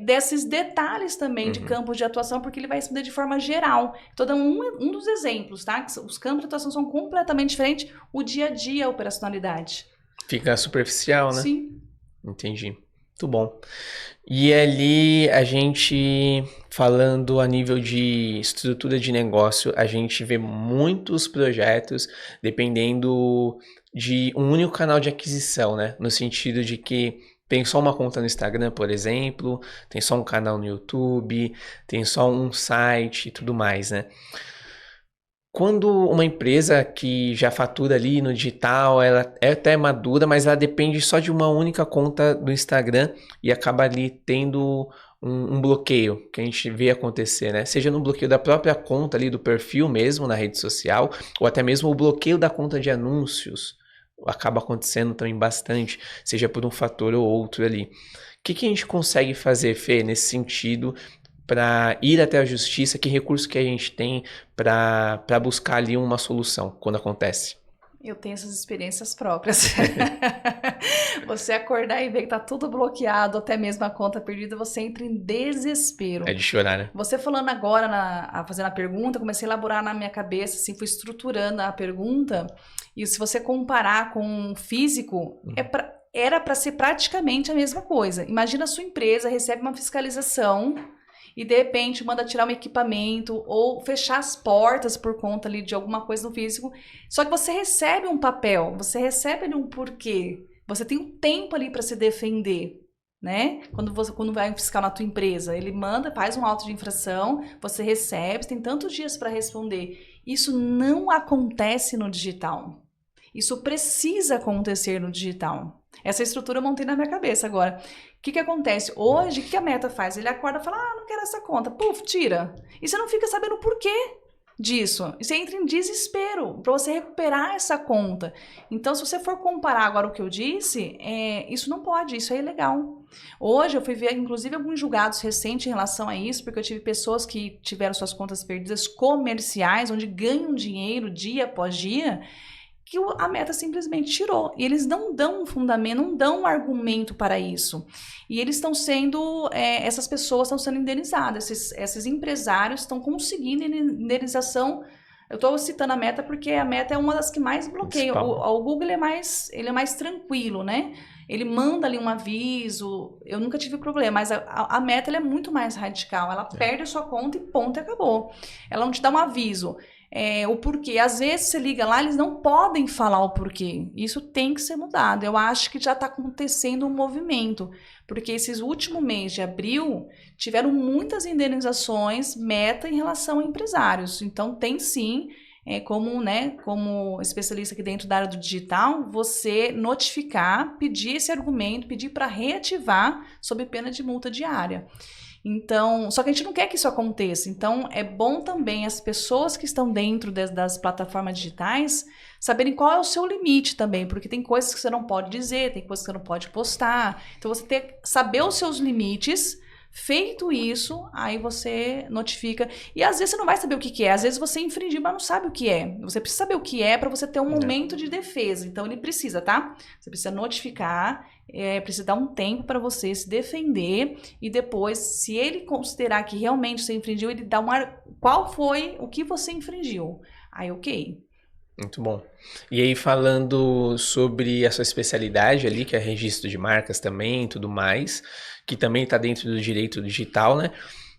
desses detalhes também de campos de atuação, porque ele vai responder de forma geral. Então, um dos exemplos, tá? Os campos de atuação são completamente diferentes, o dia a dia, a operacionalidade. Fica superficial, né? Sim. Entendi. Muito bom. E ali, a gente, falando a nível de estrutura de negócio, a gente vê muitos projetos dependendo de um único canal de aquisição, né? No sentido de que tem só uma conta no Instagram, por exemplo, tem só um canal no YouTube, tem só um site e tudo mais, né? Quando uma empresa que já fatura ali no digital, ela é até madura, mas ela depende só de uma única conta do Instagram e acaba ali tendo um bloqueio que a gente vê acontecer, né? Seja no bloqueio da própria conta ali do perfil mesmo na rede social, ou até mesmo o bloqueio da conta de anúncios. Acaba acontecendo também bastante, seja por um fator ou outro ali. O que a gente consegue fazer, Fê, nesse sentido, para ir até a justiça? Que recurso que a gente tem para buscar ali uma solução quando acontece? Eu tenho essas experiências próprias. Você acordar e ver que tá tudo bloqueado, até mesmo a conta perdida, você entra em desespero. É de chorar, né? Você falando agora, fazendo a pergunta, comecei a elaborar na minha cabeça, assim, fui estruturando a pergunta, e se você comparar com o físico, era para ser praticamente a mesma coisa. Imagina a sua empresa recebe uma fiscalização e de repente manda tirar um equipamento ou fechar as portas por conta ali de alguma coisa no físico. Só que você recebe um papel, você recebe ali um porquê. Você tem um tempo ali para se defender, né? Quando vai um fiscal na tua empresa, ele manda, faz um auto de infração, você recebe, tem tantos dias para responder. Isso não acontece no digital. Isso precisa acontecer no digital. Essa estrutura eu montei na minha cabeça agora. O que acontece? Hoje, o que a Meta faz? Ele acorda e fala, não quero essa conta. Puf, tira. E você não fica sabendo o porquê disso. E você entra em desespero para você recuperar essa conta. Então, se você for comparar agora o que eu disse, isso não pode, isso é ilegal. Hoje, eu fui ver, inclusive, alguns julgados recentes em relação a isso, porque eu tive pessoas que tiveram suas contas perdidas comerciais, onde ganham dinheiro dia após dia, que a Meta simplesmente tirou. E eles não dão um fundamento, não dão um argumento para isso. E eles estão sendo, essas pessoas estão sendo indenizadas, esses empresários estão conseguindo indenização. Eu estou citando a Meta porque a Meta é uma das que mais bloqueia. O Google ele é mais tranquilo, né? Ele manda ali um aviso, eu nunca tive problema, mas a Meta ela é muito mais radical. Ela perde a sua conta e ponto, e acabou. Ela não te dá um aviso. O porquê. Às vezes você liga lá, eles não podem falar o porquê. Isso tem que ser mudado. Eu acho que já está acontecendo um movimento, porque esses últimos meses de abril tiveram muitas indenizações Meta em relação a empresários. Então tem sim, como especialista aqui dentro da área do digital, você notificar, pedir esse argumento, pedir para reativar sob pena de multa diária. Então, só que a gente não quer que isso aconteça. Então, é bom também as pessoas que estão dentro das plataformas digitais saberem qual é o seu limite também, porque tem coisas que você não pode dizer, tem coisas que você não pode postar. Então, você tem que saber os seus limites. Feito isso, aí você notifica. E às vezes você não vai saber o que é. Às vezes você infringiu, mas não sabe o que é. Você precisa saber o que é para você ter um momento de defesa. Então, ele precisa, tá? Você precisa notificar, precisa dar um tempo para você se defender. E depois, se ele considerar que realmente você infringiu, ele dá qual foi o que você infringiu. Aí, ok. Muito bom. E aí, falando sobre a sua especialidade ali, que é registro de marcas também e tudo mais, que também está dentro do direito digital, né?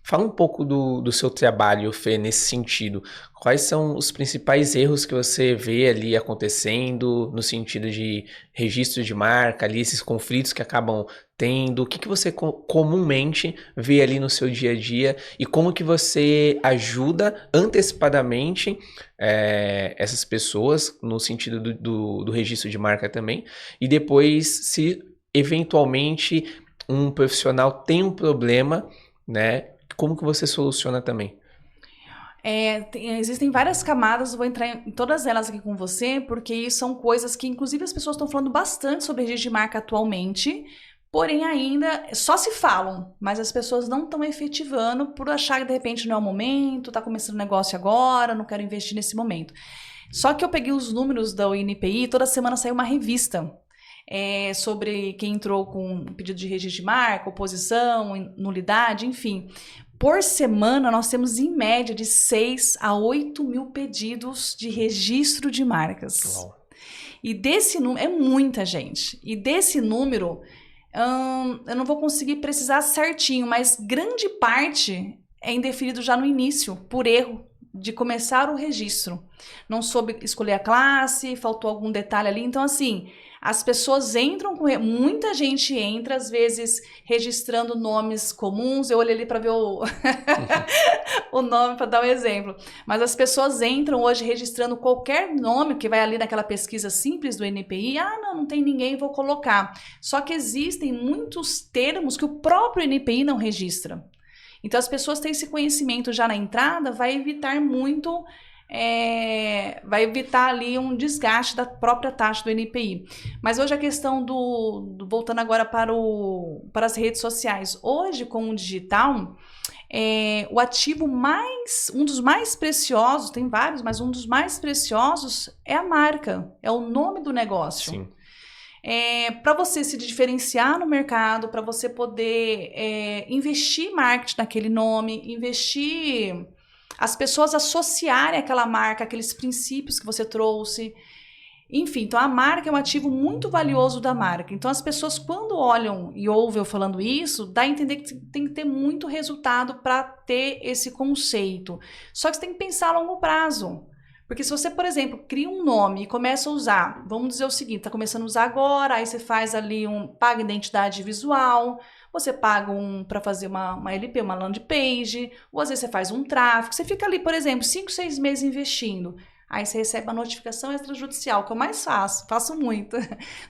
Fala um pouco do seu trabalho, Fê, nesse sentido. Quais são os principais erros que você vê ali acontecendo no sentido de registro de marca, ali, esses conflitos que acabam tendo? O que você comumente vê ali no seu dia a dia e como que você ajuda antecipadamente essas pessoas no sentido do registro de marca também? E depois, se eventualmente um profissional tem um problema, né? Como que você soluciona também? Existem várias camadas, eu vou entrar em todas elas aqui com você, porque são coisas que, inclusive, as pessoas estão falando bastante sobre registro de marca atualmente, porém ainda só se falam, mas as pessoas não estão efetivando por achar que de repente não é o momento, está começando o negócio agora, não quero investir nesse momento. Só que eu peguei os números da INPI, toda semana saiu uma revista sobre quem entrou com pedido de registro de marca, oposição, nulidade, enfim. Por semana, nós temos em média de 6 a 8 mil pedidos de registro de marcas. Uau. E desse número, é muita gente. E desse número, eu não vou conseguir precisar certinho, mas grande parte é indeferido já no início, por erro de começar o registro. Não soube escolher a classe, faltou algum detalhe ali. Então, assim, as pessoas entram com... Muita gente entra, às vezes, registrando nomes comuns. Eu olhei ali para ver o nome, para dar um exemplo. Mas as pessoas entram hoje registrando qualquer nome que vai ali naquela pesquisa simples do INPI. Não tem ninguém, vou colocar. Só que existem muitos termos que o próprio INPI não registra. Então, as pessoas têm esse conhecimento já na entrada, vai evitar muito... vai evitar ali um desgaste da própria taxa do INPI. Mas hoje a questão voltando agora para as redes sociais. Hoje, com o digital, o ativo um dos mais preciosos, tem vários, mas um dos mais preciosos é a marca, é o nome do negócio. Sim. Para você se diferenciar no mercado, para você poder investir em marketing naquele nome, investir... As pessoas associarem aquela marca, aqueles princípios que você trouxe. Enfim, então a marca é um ativo muito valioso da marca. Então as pessoas, quando olham e ouvem eu falando isso, dá a entender que tem que ter muito resultado para ter esse conceito. Só que você tem que pensar a longo prazo. Porque se você, por exemplo, cria um nome e começa a usar, vamos dizer o seguinte, está começando a usar agora, aí você faz ali paga identidade visual, você paga para fazer uma LP, uma landing page, ou às vezes você faz um tráfego, você fica ali, por exemplo, 5, 6 meses investindo. Aí você recebe a notificação extrajudicial, que eu mais faço muito.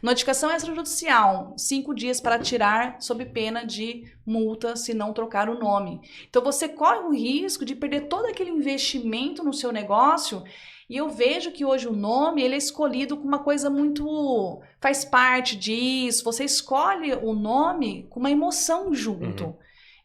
Notificação extrajudicial, 5 dias para tirar sob pena de multa se não trocar o nome. Então você corre o risco de perder todo aquele investimento no seu negócio. E eu vejo que hoje o nome, ele é escolhido com uma coisa muito... faz parte disso. Você escolhe o nome com uma emoção junto. Uhum.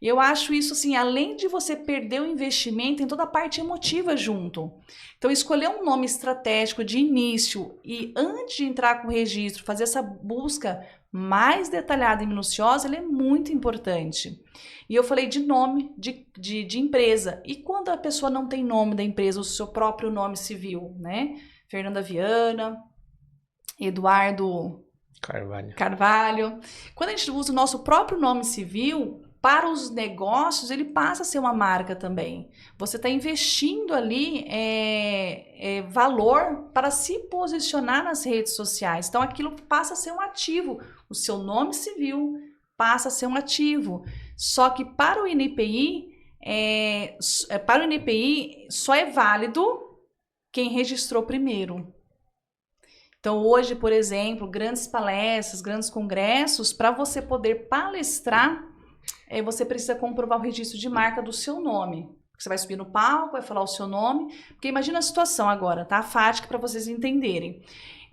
E eu acho isso assim, além de você perder o investimento, tem toda a parte emotiva junto. Então, escolher um nome estratégico de início e antes de entrar com o registro, fazer essa busca mais detalhada e minuciosa, ele é muito importante. E eu falei de nome de empresa. E quando a pessoa não tem nome da empresa, o seu próprio nome civil, né? Fernanda Viana, Eduardo Carvalho. Quando a gente usa o nosso próprio nome civil, para os negócios, ele passa a ser uma marca também. Você está investindo ali valor para se posicionar nas redes sociais. Então, aquilo passa a ser um ativo. O seu nome civil passa a ser um ativo. Só que para o INPI, só é válido quem registrou primeiro. Então, hoje, por exemplo, grandes palestras, grandes congressos, para você poder palestrar, você precisa comprovar o registro de marca do seu nome. Você vai subir no palco, vai falar o seu nome. Porque imagina a situação agora, tá? Fática para vocês entenderem.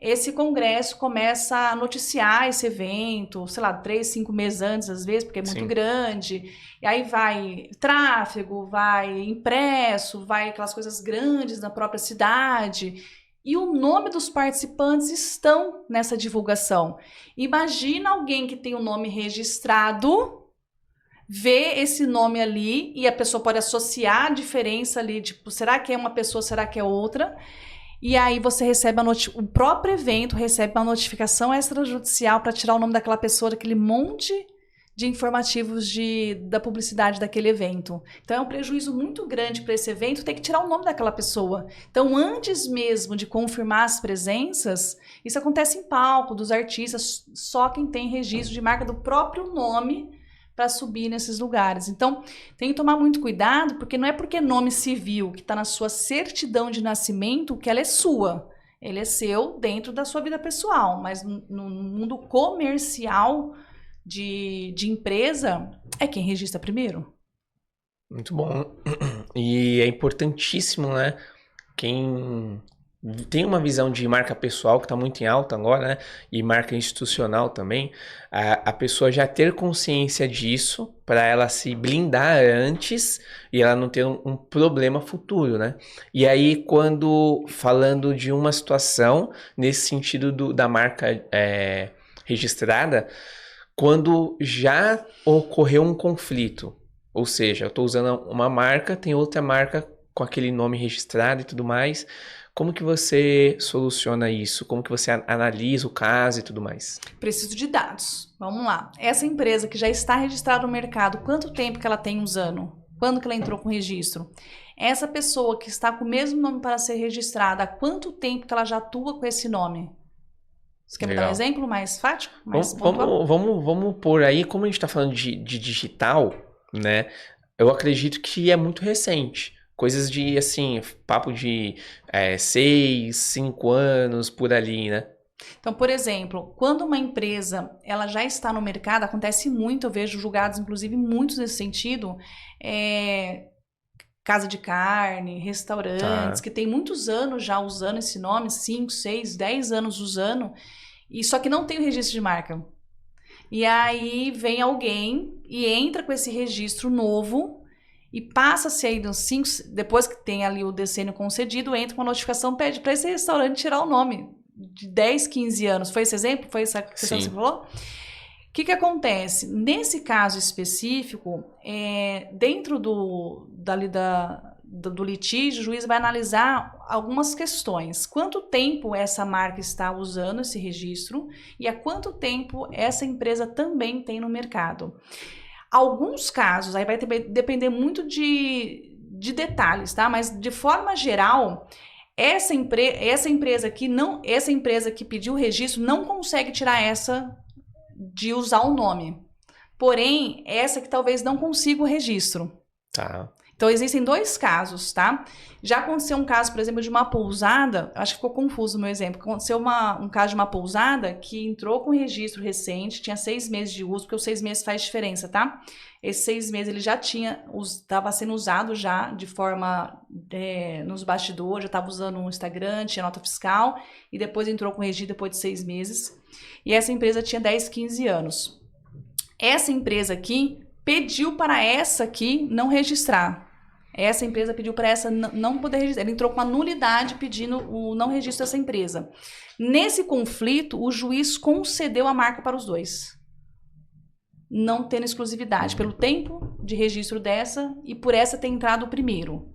Esse congresso começa a noticiar esse evento, sei lá, 3, 5 meses antes, às vezes, porque é muito grande. E aí vai tráfego, vai impresso, vai aquelas coisas grandes na própria cidade. E o nome dos participantes estão nessa divulgação. Imagina alguém que tem o nome registrado, vê esse nome ali e a pessoa pode associar a diferença ali, tipo, será que é uma pessoa, será que é outra? E aí você recebe o próprio evento recebe uma notificação extrajudicial para tirar o nome daquela pessoa, daquele monte de informativos da publicidade daquele evento. Então é um prejuízo muito grande para esse evento ter que tirar o nome daquela pessoa. Então, antes mesmo de confirmar as presenças, isso acontece em palco dos artistas, só quem tem registro de marca do próprio nome para subir nesses lugares. Então, tem que tomar muito cuidado, porque não é porque é nome civil que está na sua certidão de nascimento que ela é sua. Ele é seu dentro da sua vida pessoal, mas no mundo comercial de empresa, é quem registra primeiro. Muito bom. E é importantíssimo, né? Quem tem uma visão de marca pessoal que está muito em alta agora, né? E marca institucional também, a pessoa já ter consciência disso para ela se blindar antes e ela não ter um problema futuro, né? E aí, falando de uma situação nesse sentido da marca registrada, quando já ocorreu um conflito, ou seja, eu estou usando uma marca, tem outra marca com aquele nome registrado e tudo mais. Como que você soluciona isso? Como que você analisa o caso e tudo mais? Preciso de dados. Vamos lá. Essa empresa que já está registrada no mercado, quanto tempo que ela tem usando? Quando que ela entrou com registro? Essa pessoa que está com o mesmo nome para ser registrada, há quanto tempo que ela já atua com esse nome? Você quer me dar um exemplo mais fático? Vamos pôr aí, como a gente está falando de digital, né? Eu acredito que é muito recente. Coisas de, assim, papo de 6, 5 anos, por ali, né? Então, por exemplo, quando uma empresa ela já está no mercado, acontece muito, eu vejo julgados, inclusive, muitos nesse sentido, casa de carne, restaurantes, que tem muitos anos já usando esse nome, 5, 6, 10 anos usando, e só que não tem o registro de marca. E aí vem alguém e entra com esse registro novo, e passa-se aí nos 5, depois que tem ali o decênio concedido, entra com a notificação, pede para esse restaurante tirar o nome de 10, 15 anos. Foi esse exemplo? Foi essa questão que você falou? O que acontece? Nesse caso específico, dentro do litígio, o juiz vai analisar algumas questões. Quanto tempo essa marca está usando esse registro e há quanto tempo essa empresa também tem no mercado. Alguns casos, aí vai depender muito de detalhes, tá? Mas de forma geral, essa empresa que pediu o registro não consegue tirar essa de usar o nome. Porém, essa que talvez não consiga o registro. Tá. Então, existem 2 casos, tá? Já aconteceu um caso, por exemplo, de uma pousada, acho que ficou confuso o meu exemplo, aconteceu um caso de uma pousada que entrou com registro recente, tinha 6 meses de uso, porque os 6 meses faz diferença, tá? Esses 6 meses ele já estava sendo usado já de forma nos bastidores, já estava usando um Instagram, tinha nota fiscal, e depois entrou com registro depois de 6 meses. E essa empresa tinha 10, 15 anos. Essa empresa aqui pediu para essa aqui não registrar. Essa empresa pediu para essa não poder registrar. Ele entrou com uma nulidade pedindo o não registro dessa empresa. Nesse conflito, o juiz concedeu a marca para os 2. Não tendo exclusividade, pelo tempo de registro dessa e por essa ter entrado primeiro.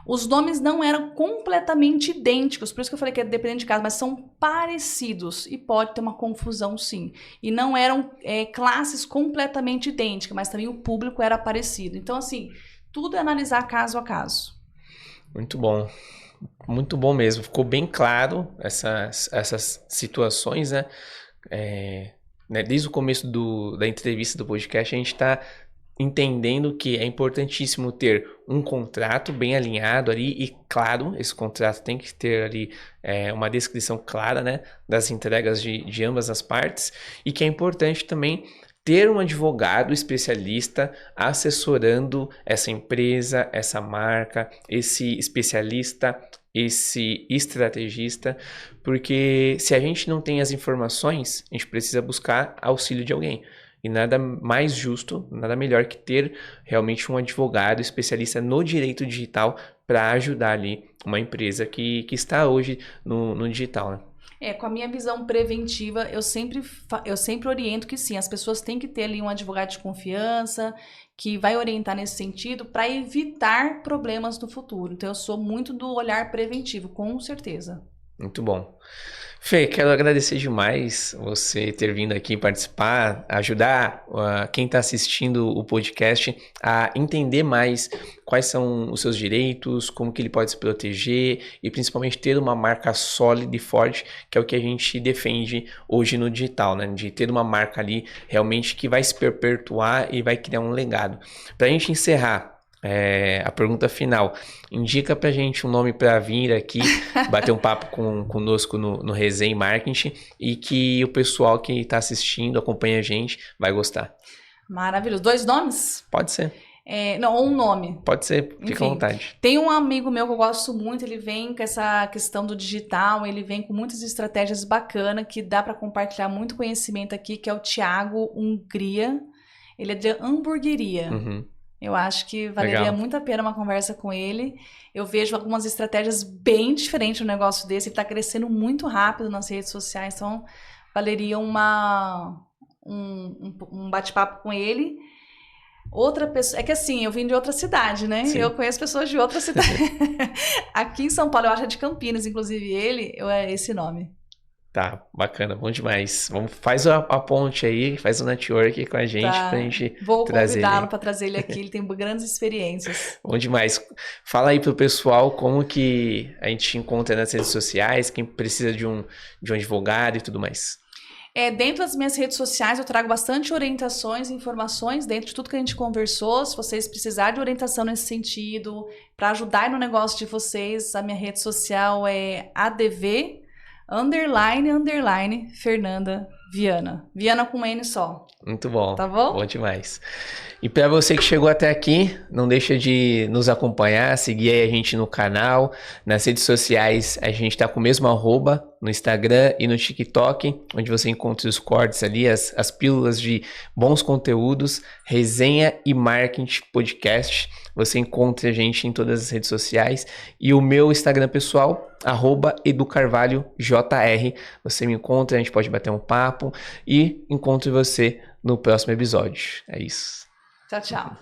Os nomes não eram completamente idênticos, por isso que eu falei que é dependente de caso, mas são parecidos e pode ter uma confusão sim. E não eram classes completamente idênticas, mas também o público era parecido. Então, assim, tudo é analisar caso a caso. Muito bom mesmo. Ficou bem claro essas situações, né? Desde o começo da entrevista do podcast, a gente está entendendo que é importantíssimo ter um contrato bem alinhado ali e, claro, esse contrato tem que ter ali uma descrição clara, né, das entregas de ambas as partes e que é importante também ter um advogado especialista assessorando essa empresa, essa marca, esse especialista, esse estrategista, porque se a gente não tem as informações, a gente precisa buscar auxílio de alguém. E nada mais justo, nada melhor que ter realmente um advogado especialista no direito digital para ajudar ali uma empresa que está hoje no digital, né? Com a minha visão preventiva, eu sempre oriento que sim, as pessoas têm que ter ali um advogado de confiança que vai orientar nesse sentido para evitar problemas no futuro. Então, eu sou muito do olhar preventivo, com certeza. Muito bom. Fê, quero agradecer demais você ter vindo aqui participar, ajudar quem está assistindo o podcast a entender mais quais são os seus direitos, como que ele pode se proteger e principalmente ter uma marca sólida e forte, que é o que a gente defende hoje no digital, né? De ter uma marca ali realmente que vai se perpetuar e vai criar um legado. Para a gente encerrar, a pergunta final, indica pra gente um nome para vir aqui, bater um papo conosco no Resenha Marketing e que o pessoal que está assistindo, acompanha a gente, vai gostar. Maravilhoso. 2 nomes? Pode ser. Não, um nome. Pode ser, fica Enfim, à vontade. Tem um amigo meu que eu gosto muito, ele vem com essa questão do digital, ele vem com muitas estratégias bacanas que dá para compartilhar muito conhecimento aqui, que é o Thiago Hungria. Ele é de hamburgueria. Uhum. Eu acho que valeria muito a pena uma conversa com ele. Eu vejo algumas estratégias bem diferentes no negócio desse. Ele está crescendo muito rápido nas redes sociais, então valeria um bate-papo com ele. Outra pessoa... É que assim, eu vim de outra cidade, né? Sim. Eu conheço pessoas de outra cidade. Aqui em São Paulo, eu acho que é de Campinas, inclusive é esse nome. Tá, bacana, bom demais. Faz a ponte aí, faz o network com a gente pra gente trazer ele. Vou convidá-lo para trazer ele aqui, ele tem grandes experiências. Bom demais. Fala aí pro pessoal como que a gente encontra nas redes sociais, quem precisa de um advogado e tudo mais. Dentro das minhas redes sociais eu trago bastante orientações e informações dentro de tudo que a gente conversou. Se vocês precisarem de orientação nesse sentido, para ajudar no negócio de vocês, a minha rede social é ADV _ Fernanda Viana. Viana com N só. Muito bom. Tá bom? Bom demais. E para você que chegou até aqui, não deixa de nos acompanhar, seguir aí a gente no canal, nas redes sociais, a gente tá com o mesmo @ no Instagram e no TikTok, onde você encontra os cortes ali, as pílulas de bons conteúdos, Resenha e Marketing Podcast. Você encontra a gente em todas as redes sociais e o meu Instagram pessoal, @educarvalhojr. Você me encontra, a gente pode bater um papo e encontro você no próximo episódio. É isso. Tchau, tchau.